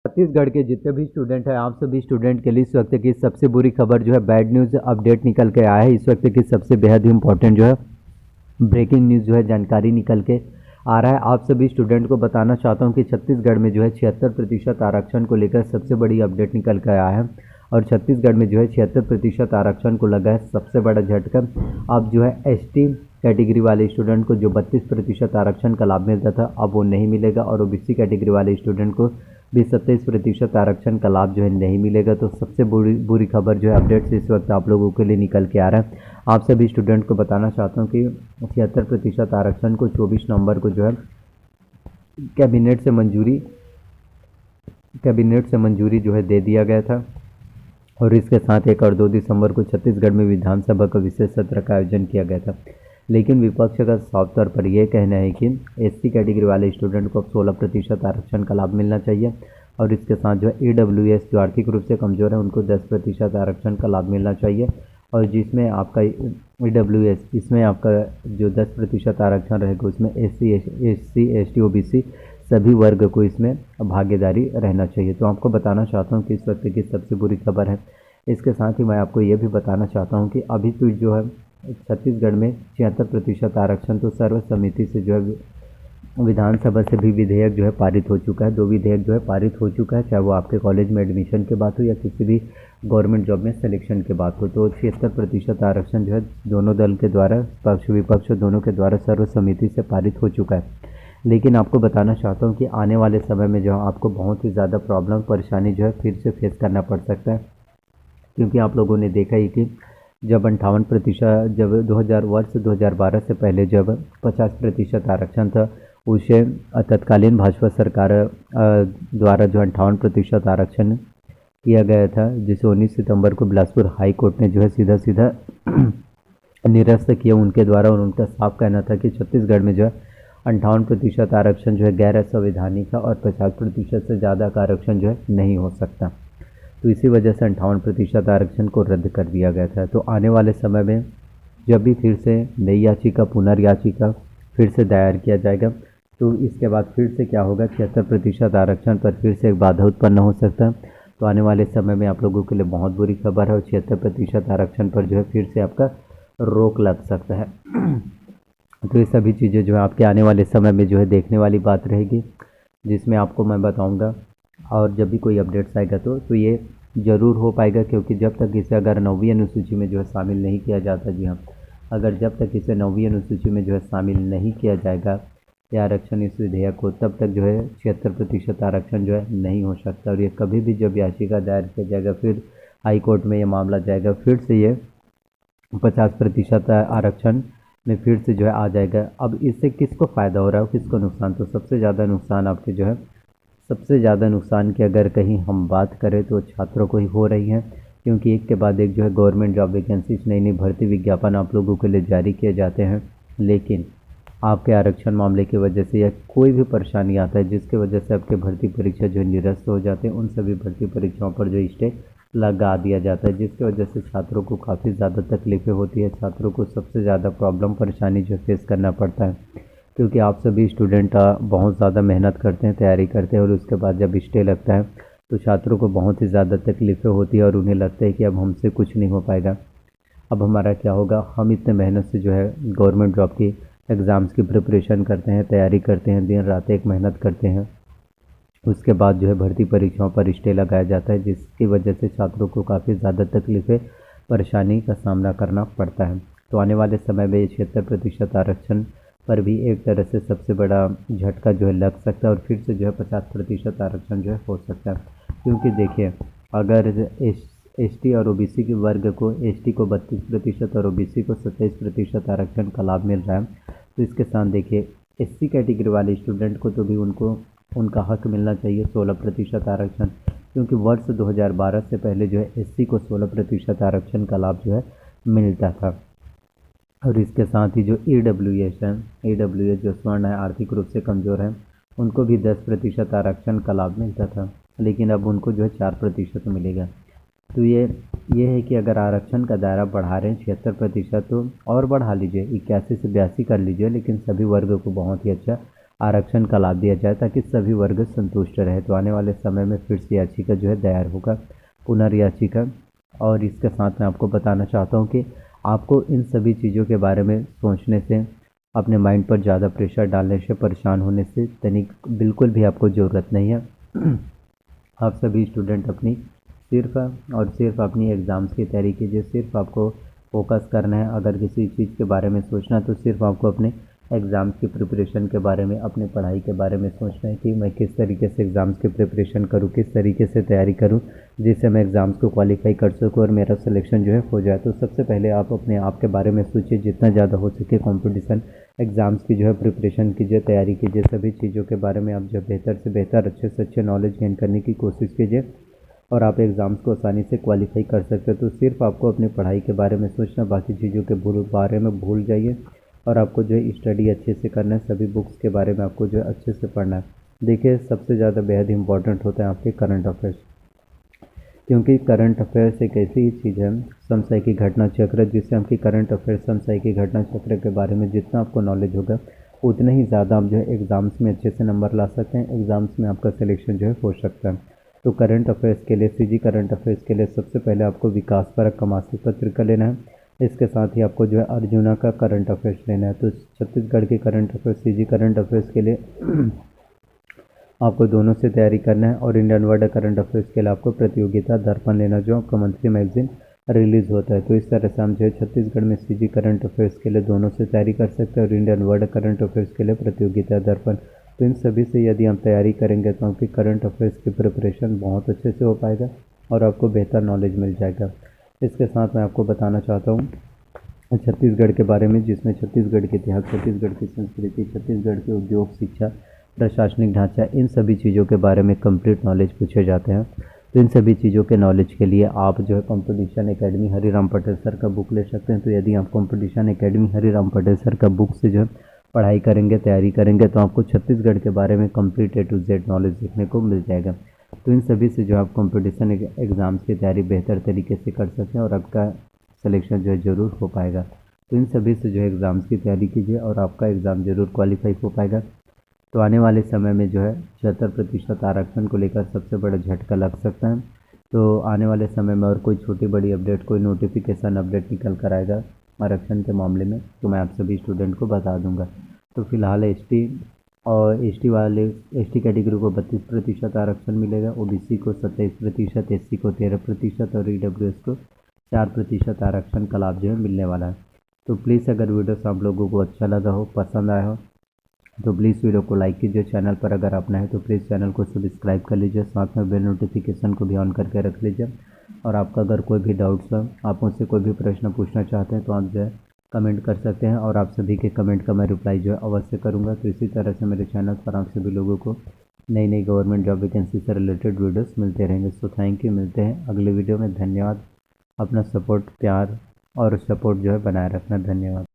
छत्तीसगढ़ के जितने भी स्टूडेंट हैं, आप सभी स्टूडेंट के लिए इस वक्त की सबसे बुरी खबर जो है, बैड न्यूज़ अपडेट निकल के आया है। इस वक्त की सबसे बेहद ही इंपॉर्टेंट जो है ब्रेकिंग न्यूज़ जो है जानकारी निकल के आ रहा है। आप सभी स्टूडेंट को बताना चाहता हूं कि छत्तीसगढ़ में जो है 76% आरक्षण को लेकर सबसे बड़ी अपडेट निकल कर आया है। और छत्तीसगढ़ में जो है 76% आरक्षण को लगा है सबसे बड़ा झटका। अब जो है एसटी कैटेगरी वाले स्टूडेंट को जो 32% आरक्षण का लाभ मिलता था, अब वो नहीं मिलेगा। और ओबीसी कैटेगरी वाले स्टूडेंट को भी 27% आरक्षण का लाभ जो है नहीं मिलेगा। तो सबसे बुरी खबर जो है अपडेट्स इस वक्त आप लोगों के लिए निकल के आ रहा है। आप सभी स्टूडेंट को बताना चाहता हूँ कि 76% आरक्षण को 24 नवंबर को जो है कैबिनेट से मंजूरी जो है दे दिया गया था। और इसके साथ 1 और 2 दिसंबर को छत्तीसगढ़ में विधानसभा का विशेष सत्र का आयोजन किया गया था। लेकिन विपक्ष का साफ तौर पर यह कहना है कि एससी कैटेगरी वाले स्टूडेंट को अब 16% आरक्षण का लाभ मिलना चाहिए। और इसके साथ जो है ईडब्ल्यूएस जो आर्थिक रूप से कमज़ोर है उनको 10% आरक्षण का लाभ मिलना चाहिए। और जिसमें आपका ईडब्ल्यूएस इसमें आपका जो 10% आरक्षण रहेगा उसमें एससी एसटी ओबीसी सभी वर्ग को इसमें भागीदारी रहना चाहिए। तो आपको बताना चाहता हूँ कि इस वक्त की सबसे बुरी खबर है। इसके साथ ही मैं आपको ये भी बताना चाहता हूँ कि अभी तो जो है छत्तीसगढ़ में 76% आरक्षण तो सर्वसम्मति से जो है विधानसभा से भी विधेयक जो है पारित हो चुका है। 2 विधेयक जो है पारित हो चुका है, चाहे वो आपके कॉलेज में एडमिशन की बात हो या किसी भी गवर्नमेंट जॉब में सिलेक्शन की बात हो। तो 76% आरक्षण जो है दोनों दल के द्वारा, पक्ष विपक्ष दोनों के द्वारा सर्वसम्मति से पारित हो चुका है। लेकिन आपको बताना चाहता हूँ कि आने वाले समय में जो है आपको बहुत ही ज़्यादा प्रॉब्लम परेशानी जो है फिर से फेस करना पड़ सकता है। क्योंकि आप लोगों ने देखा ही कि जब 58% जब 2012 से पहले जब 50% आरक्षण था, उसे तत्कालीन भाजपा सरकार द्वारा जो 58% आरक्षण किया गया था, जिसे 19 सितंबर को बिलासपुर हाई कोर्ट ने जो है सीधा निरस्त किया उनके द्वारा। और उनका साफ कहना था कि छत्तीसगढ़ में जो है 58% आरक्षण जो है गैर संवैधानिक है और 50% से ज़्यादा का आरक्षण जो है नहीं हो सकता। तो इसी वजह से 58% आरक्षण को रद्द कर दिया गया था। तो आने वाले समय में जब भी फिर से नई याचिका पुनर्याचिका फिर से दायर किया जाएगा, तो इसके बाद फिर से क्या होगा, 76% आरक्षण पर फिर से एक बाधा उत्पन्न हो सकता है। तो आने वाले समय में आप लोगों के लिए बहुत बुरी खबर है और 76% आरक्षण पर जो है फिर से आपका रोक लग सकता है। तो ये सभी चीज़ें जो है आपके आने वाले समय में जो है देखने वाली बात रहेगी, जिसमें आपको मैं बताऊंगा। और जब भी कोई अपडेट्स आएगा तो ये ज़रूर हो पाएगा, क्योंकि जब तक इसे अगर 9वीं अनुसूची में जो है शामिल नहीं किया जाता, जी हाँ, अगर जब तक इसे 9वीं अनुसूची में जो है शामिल नहीं किया जाएगा या आरक्षण इस विधेयक को, तब तक जो है 76% आरक्षण जो है नहीं हो सकता। और ये कभी भी जब याचिका दायर किया जाएगा, फिर हाई कोर्ट में ये मामला जाएगा, फिर से ये 50% आरक्षण में फिर से जो है आ जाएगा। अब इससे किसको फ़ायदा हो रहा है और किसको नुकसान? तो सबसे ज़्यादा नुकसान आपके जो है, सबसे ज़्यादा नुकसान की अगर कहीं हम बात करें तो छात्रों को ही हो रही है। क्योंकि एक के बाद एक जो है गवर्नमेंट जॉब वैकेंसीज, नई नई भर्ती विज्ञापन आप लोगों के लिए जारी किए जाते हैं, लेकिन आपके आरक्षण मामले की वजह से या कोई भी परेशानी आता है जिसकी वजह से आपके भर्ती परीक्षा जो निरस्त हो जाते हैं, उन सभी भर्ती परीक्षाओं पर जो स्टे लगा दिया जाता है, जिसकी वजह से छात्रों को काफ़ी ज़्यादा तकलीफ़ें होती है। छात्रों को सबसे ज़्यादा प्रॉब्लम परेशानी जो फेस करना पड़ता है, क्योंकि आप सभी स्टूडेंट बहुत ज़्यादा मेहनत करते हैं, तैयारी करते हैं, और उसके बाद जब स्टे लगता है तो छात्रों को बहुत ही ज़्यादा तकलीफ़ें होती है और उन्हें लगता है कि अब हमसे कुछ नहीं हो पाएगा, अब हमारा क्या होगा। हम इतने मेहनत से जो है गवर्नमेंट जॉब की एग्ज़ाम्स की प्रिपरेशन करते हैं, तैयारी करते हैं, दिन रात एक मेहनत करते हैं, उसके बाद जो है भर्ती परीक्षाओं पर स्टे लगाया जाता है, जिसकी वजह से छात्रों को काफ़ी ज़्यादा तकलीफ़ें परेशानी का सामना करना पड़ता है। तो आने वाले समय में ये 76% आरक्षण पर भी एक तरह से सबसे बड़ा झटका जो है लग सकता है और फिर से जो है 50% आरक्षण जो है हो सकता है। क्योंकि देखिए, अगर एसटी और ओबीसी के वर्ग को, एसटी को 32% और ओबीसी को 27% आरक्षण का लाभ मिल रहा है, तो इसके साथ देखिए एससी कैटेगरी वाले स्टूडेंट को तो भी उनका हक मिलना चाहिए 16% आरक्षण, क्योंकि वर्ष 2012 से पहले जो है एससी को 16% आरक्षण का लाभ जो है मिलता था। और इसके साथ ही जो ईडब्ल्यूएस जो स्वर्ण है, आर्थिक रूप से कमज़ोर है, उनको भी 10% आरक्षण का लाभ मिलता था, लेकिन अब उनको जो है 4% मिलेगा। तो ये है कि अगर आरक्षण का दायरा बढ़ा रहे हैं 76%, तो और बढ़ा लीजिए, 81 से 82 कर लीजिए, लेकिन सभी वर्ग को बहुत ही अच्छा आरक्षण का लाभ दिया जाए ताकि सभी वर्ग संतुष्ट रहे। तो आने वाले समय में फिर से याचिका जो है दायर होगा, पुनर्याचिका। और इसके साथ मैं आपको बताना चाहता हूँ कि आपको इन सभी चीज़ों के बारे में सोचने से, अपने माइंड पर ज़्यादा प्रेशर डालने से, परेशान होने से तनिक बिल्कुल भी आपको ज़रूरत नहीं है। आप सभी स्टूडेंट अपनी सिर्फ और सिर्फ अपनी एग्ज़ाम्स की तैयारी कीजिए। सिर्फ आपको फोकस करना है। अगर किसी चीज़ के बारे में सोचना है तो सिर्फ आपको अपने एग्ज़ाम्स की प्रिपरेशन के बारे में, अपनी पढ़ाई के बारे में सोचना है कि मैं किस तरीके से एग्ज़ाम्स की प्रिपरेशन करूं, किस तरीके से तैयारी करूं जिससे मैं एग्ज़ाम्स को क्वालिफाई कर सकूं और मेरा सिलेक्शन जो है हो जाए। तो सबसे पहले आप अपने आप के बारे में सोचिए, जितना ज़्यादा हो सके कंपटीशन एग्ज़ाम्स की जो है प्रिपरेशन कीजिए, तैयारी कीजिए। सभी चीज़ों के बारे में आप जब बेहतर से बेहतर, अच्छे से अच्छे नॉलेज गेन करने की कोशिश कीजिए और आप एग्ज़ाम्स को आसानी से क्वालिफाई कर सकते हो। तो सिर्फ आपको अपनी पढ़ाई के बारे में सोचना, बाकी चीज़ों के बारे में भूल जाइए और आपको जो है स्टडी अच्छे से करना है। सभी बुक्स के बारे में आपको जो है अच्छे से पढ़ना है। देखिए, सबसे ज़्यादा बेहद इंपॉर्टेंट होता है आपके करंट अफेयर्स, क्योंकि करंट अफेयर्स एक ऐसी चीज़ है, समसामयिक घटना चक्र, जिससे आपकी करंट अफेयर्स, समसामयिक घटना चक्र के बारे में जितना आपको नॉलेज होगा उतने ही ज़्यादा आप जो है एग्ज़ाम्स में अच्छे से नंबर ला सकते हैं, एग्ज़ाम्स में आपका सिलेक्शन जो है हो सकता है। तो करंट अफेयर्स के लिए, सीजी करंट अफेयर्स के लिए सबसे पहले आपको विकास परक का मासिक पत्र का लेना है। इसके साथ ही आपको जो है अर्जुना का करंट अफेयर्स लेना है। तो छत्तीसगढ़ के current affairs, CG current affairs के लिए आपको दोनों से तैयारी करना है। और इंडियन वर्ल्ड करंट अफेयर्स के लिए आपको प्रतियोगिता दर्पण लेना, जो आपका मंथली मैगजीन रिलीज़ होता है। तो इस तरह से हम जो है छत्तीसगढ़ में सीजी करंट अफेयर्स के लिए दोनों से तैयारी कर सकते हैं और इंडियन वर्ल्ड करंट अफेयर्स के लिए प्रतियोगिता दर्पण। तो इन सभी से यदि हम तैयारी करेंगे तो आपकी करंट अफेयर्स की प्रिपरेशन बहुत अच्छे से हो पाएगा और आपको बेहतर नॉलेज मिल जाएगा। इसके साथ मैं आपको बताना चाहता हूँ छत्तीसगढ़ के बारे में, जिसमें छत्तीसगढ़ के इतिहास, छत्तीसगढ़ की संस्कृति, छत्तीसगढ़ के उद्योग, शिक्षा, प्रशासनिक ढांचा, इन सभी चीज़ों के बारे में कंप्लीट नॉलेज पूछे जाते हैं। तो इन सभी चीज़ों के नॉलेज के लिए आप जो है competition academy Hariram Patel sir का बुक ले सकते हैं। तो यदि आप competition academy Hariram Patel sir का बुक से जो है पढ़ाई करेंगे, तैयारी करेंगे, तो आपको छत्तीसगढ़ के बारे में complete A to Z knowledge देखने को मिल जाएगा। तो इन सभी से जो आप कंपटीशन एग्ज़ाम्स की तैयारी बेहतर तरीके से कर सकते हैं और आपका सिलेक्शन जो है ज़रूर हो पाएगा। तो इन सभी से जो है एग्ज़ाम्स की तैयारी कीजिए और आपका एग्ज़ाम ज़रूर क्वालिफाई हो पाएगा। तो आने वाले समय में जो है 76% आरक्षण को लेकर सबसे बड़ा झटका लग सकता है। तो आने वाले समय में और कोई छोटी बड़ी अपडेट, कोई नोटिफिकेशन अपडेट निकल कर आएगा आरक्षण के मामले में, तो मैं आप सभी स्टूडेंट को बता दूंगा। तो फिलहाल एसटी कैटेगरी को 32% आरक्षण मिलेगा, ओबीसी को 27%, एससी को 13% और ईडब्ल्यूएस को 4% आरक्षण का लाभ जो है मिलने वाला है। तो प्लीज़ अगर वीडियो आप लोगों को अच्छा लगा हो, पसंद आया हो, तो प्लीज़ वीडियो को लाइक कीजिए। चैनल पर अगर आप नए हैं तो प्लीज़ चैनल को सब्सक्राइब कर लीजिए, साथ में बेल नोटिफिकेशन को भी ऑन करके रख लीजिए। और आपका अगर कोई भी डाउट्स हो, आप मुझसे कोई भी प्रश्न पूछना चाहते हैं तो आप जो है कमेंट कर सकते हैं और आप सभी के कमेंट का मैं रिप्लाई जो है अवश्य करूँगा। तो इसी तरह से मेरे चैनल पर आप सभी लोगों को नई नई गवर्नमेंट जॉब वैकेंसी से रिलेटेड वीडियोस मिलते रहेंगे। सो थैंक यू, मिलते हैं अगले वीडियो में। धन्यवाद। अपना सपोर्ट, प्यार और सपोर्ट जो है बनाए रखना। धन्यवाद।